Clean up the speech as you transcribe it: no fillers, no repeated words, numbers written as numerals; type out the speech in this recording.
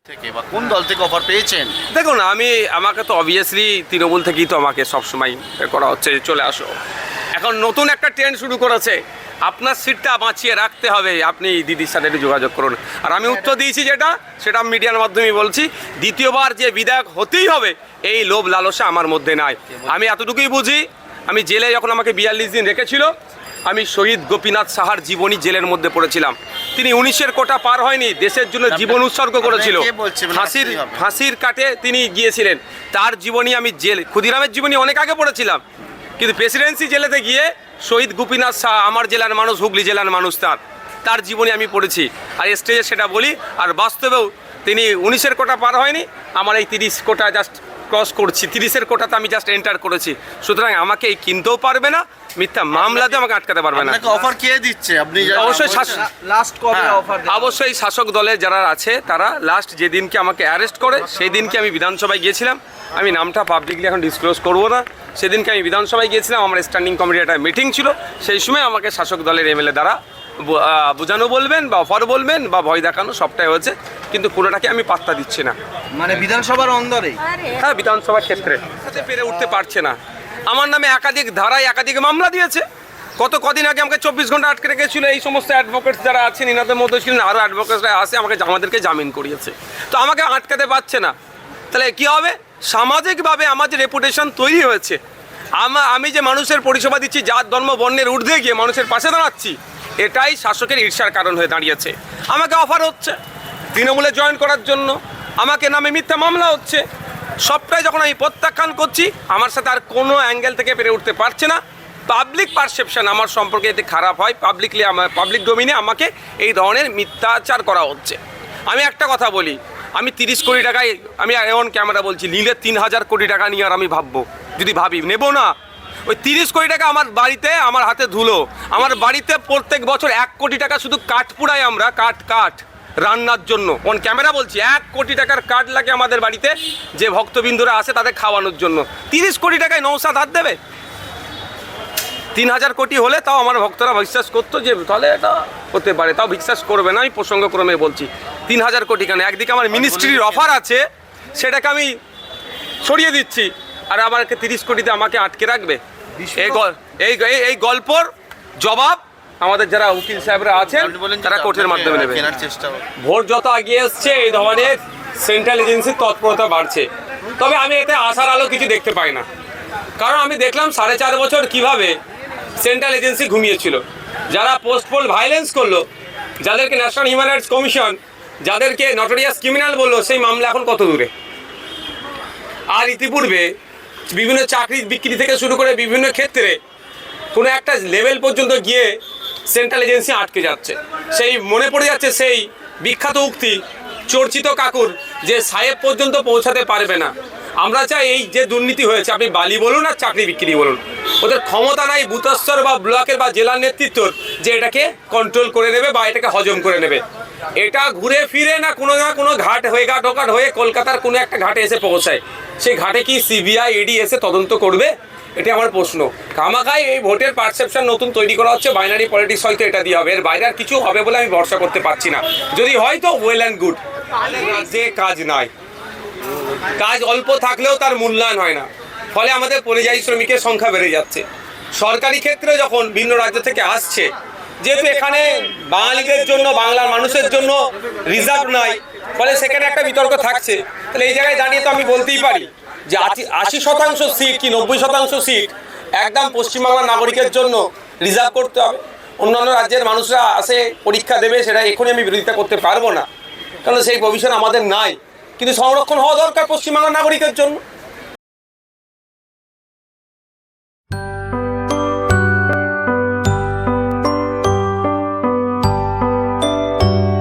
থেকে বা কোন দল থেকে অফার পেয়েছেন? দেখুন, আমাকে তো অবভিয়াসলি তৃণমূল থেকেই তো আমাকে সবসময় করা হচ্ছে চলে আসো। এখন নতুন একটা ট্রেন্ড শুরু করেছে, আপনার সিটটা বাঁচিয়ে রাখতে হবে, আপনি দিদির সাথে একটু যোগাযোগ করুন। আর আমি উত্তর দিয়েছি সেটা মিডিয়ার মাধ্যমে বলছি, দ্বিতীয়বার যে বিধায়ক হতেই হবে এই লোভ লালসা আমার মধ্যে নাই। আমি এতটুকুই বুঝি, আমি জেলে যখন আমাকে 42 দিন রেখেছিল, আমি শহীদ গোপীনাথ সাহার জীবনী জেলের মধ্যে পড়েছিলাম। তিনি 19-এর কোটা পার হয়নি, দেশের জন্য জীবন উৎসর্গ করেছিল। ফাঁসির কাটে তিনি গিয়েছিলেন, তার জীবনী আমি ক্ষুদিরামের জীবনী অনেক আগে পড়েছিলাম, কিন্তু প্রেসিডেন্সি জেলেতে গিয়ে শহীদ গোপীনাথ সাহা, আমার জেলার মানুষ, হুগলি জেলার মানুষ, তার জীবনী আমি পড়েছি আর স্টেজে সেটা বলি। আর বাস্তবেও তিনি 19-এর কোটা পার হয়নি, আমার এই 30 কোটা জাস্ট ক্রস করছি, 30-এর কোটাতে আমি জাস্ট এন্টার করেছি। সুতরাং আমাকে এই কিনতেও পারবে না, মিথ্যা মামলাতে আমাকে আটকাতে পারবে না। অফার কে দিচ্ছে? আপনি অবশ্যই অবশ্যই শাসক দলে যারা আছে তারা লাস্ট যেদিনকে আমাকে অ্যারেস্ট করে সেই দিনকে আমি বিধানসভায় গিয়েছিলাম। আমি নামটা পাবলিকলি এখন ডিসক্লোজ করবো না। সেদিনকে আমি বিধানসভায় গিয়েছিলাম, আমার স্ট্যান্ডিং কমিটির একটা মিটিং ছিল, সেই সময় আমাকে শাসক দলের এমএলএ দ্বারা বোঝানো বলবেন বা অফার বলবেন বা ভয় দেখানো সবটাই হয়েছে, কিন্তু কোনোটাকে আমি পাত্তা দিচ্ছি না। মানে বিধানসভার অন্দরে? হ্যাঁ, বিধানসভার ক্ষেত্রে পেরে উঠতে পারছে না। আমার নামে একাধিক ধারায় একাধিক মামলা দিয়েছে। কদিন আগে আমাকে 24 ঘন্টা আটকে রেখেছিল। এই সমস্ত অ্যাডভোকেটস যারা আছেন, ইনাদের মধ্যে ছিলেন আরও অ্যাডভোকেটসরা আসে, আমাদেরকে জামিন করিয়েছে। তো আমাকে আটকাতে পারছে না, তাহলে কী হবে? সামাজিকভাবে আমার যে রেপুটেশন তৈরি হয়েছে, আমি যে মানুষের পরিষেবা দিচ্ছি, জাত ধর্ম বর্ণের ঊর্ধ্বে গিয়ে মানুষের পাশে দাঁড়াচ্ছি, এটাই শাসকের ঈর্ষার কারণ হয়ে দাঁড়িয়েছে। আমাকে অফার হচ্ছে তৃণমূলে জয়েন করার জন্য, আমাকে নামে মিথ্যা মামলা হচ্ছে, সবটাই যখন আমি প্রত্যাখ্যান করছি, আমার সাথে আর কোনো অ্যাঙ্গেল থেকে পেরে উঠতে পারছে না। পাবলিক পারসেপশন আমার সম্পর্কে এতে খারাপ হয়, পাবলিক ডোমিনে আমাকে এই ধরনের মিথ্যাচার করা হচ্ছে। আমি একটা কথা বলি, আমি 30 কোটি টাকায়, আমি এমন ক্যামেরা বলছি, নিলে 3000 কোটি টাকা নিয়ে আর আমি ভাববো, যদি ভাবি নেব না। ওই 30 কোটি টাকা আমার বাড়িতে, আমার হাতে ধুলো। আমার বাড়িতে প্রত্যেক বছর 1 কোটি টাকা শুধু কাঠ পুড়াই আমরা, কাঠ রান্নার জন্য। অন ক্যামেরা বলছি, 1 কোটি টাকার কাঠ লাগে আমাদের বাড়িতে, যে ভক্তবিন্দুরা আসে তাদের খাওয়ানোর জন্য। 30 কোটি টাকায় নৌসাদ হাত দেবে? 3000 কোটি হলে তাও আমার ভক্তরা বিশ্বাস করতো যে তাহলে এটা হতে পারে, তাও বিশ্বাস করবে না। আমি প্রসঙ্গক্রমে বলছি 3000 কোটি কেন? একদিকে আমার মিনিস্ট্রির অফার আছে, সেটাকে আমি ছড়িয়ে দিচ্ছি, আর আমাকে 30 কোটিতে আমাকে আটকে রাখবে? এই গল্পর জবাব আমাদের যারা উকিল সাহেবরা আছেন তারা কোর্টের মাধ্যমে নেবে। ভোট যত এগিয়ে এসছে, এই ধরনের সেন্ট্রাল এজেন্সির তৎপরতা বাড়ছে। তবে আমি এতে আশার আলো কিছু দেখতে পাই না, কারণ আমি দেখলাম 4.5 বছর কিভাবে সেন্ট্রাল এজেন্সি ঘুমিয়েছিল। যারা পোস্টপোল ভায়োলেন্স করলো, যাদেরকে ন্যাশনাল হিউম্যান রাইটস কমিশন যাদেরকে নটোরিয়াস ক্রিমিনাল বললো, সেই মামলা এখন কত দূরে? আর ইতিপূর্বে বিভিন্ন চাকরি বিক্রি থেকে শুরু করে বিভিন্ন ক্ষেত্রে কোনো একটা লেভেল পর্যন্ত গিয়ে সেন্ট্রাল এজেন্সি আটকে যাচ্ছে। সেই মনে পড়ে যাচ্ছে সেই বিখ্যাত উক্তি চর্চিত কাকুর, যে সাহেব পর্যন্ত পৌঁছাতে পারবে না। আমরা চাই এই যে দুর্নীতি হয়েছে, আপনি বালি বলুন আর চাকরি বিক্রি বলুন, ওদের ক্ষমতা নাই বুথস্তর বা ব্লকের বা জেলার নেতৃত্বর যে এটাকে কন্ট্রোল করে নেবে বা এটাকে হজম করে নেবে। এটা ঘুরে ফিরে না কোনো ঘাট হয়ে ঘাট হয়ে কলকাতার কোনো একটা ঘাটে এসে পৌঁছায়। সেই ঘাটে কি সিবিআই ইডি এসে তদন্ত করবে? এটা আমার প্রশ্ন। খামাখাই এই ভোটের পারসেপশন নতুন তৈরি করা হচ্ছে, বাইনারি পলিটিক্স হয়তো এটা দিয়ে হবে, এর বাইরে আর কিছু হবে বলে আমি ভরসা করতে পারছি না। যদি হয়তো ওয়েল অ্যান্ড গুড, যে কাজ নাই, কাজ অল্প থাকলেও তার মূল্যায়ন হয় না, ফলে আমাদের পরিযায়ী শ্রমিকের সংখ্যা বেড়ে যাচ্ছে। সরকারি ক্ষেত্রে যখন ভিন্ন রাজ্য থেকে আসছে, যেহেতু এখানে বাঙালিদের জন্য, বাংলার মানুষের জন্য রিজার্ভ নাই, ফলে সেখানে একটা বিতর্ক থাকছে। তাহলে এই জায়গায় দাঁড়িয়ে তো আমি বলতেই পারি যে 80% সিট কি 90% সিট একদম পশ্চিমবাংলার নাগরিকের জন্য রিজার্ভ করতে হবে। অন্যান্য রাজ্যের মানুষরা আসে পরীক্ষা দেবে, সেটা এখনই আমি বিরোধিতা করতে পারবো না, কারণ সেই প্রভিশন আমাদের নাই, কিন্তু সংরক্ষণ হওয়া দরকার পশ্চিমবাংলার নাগরিকের জন্য।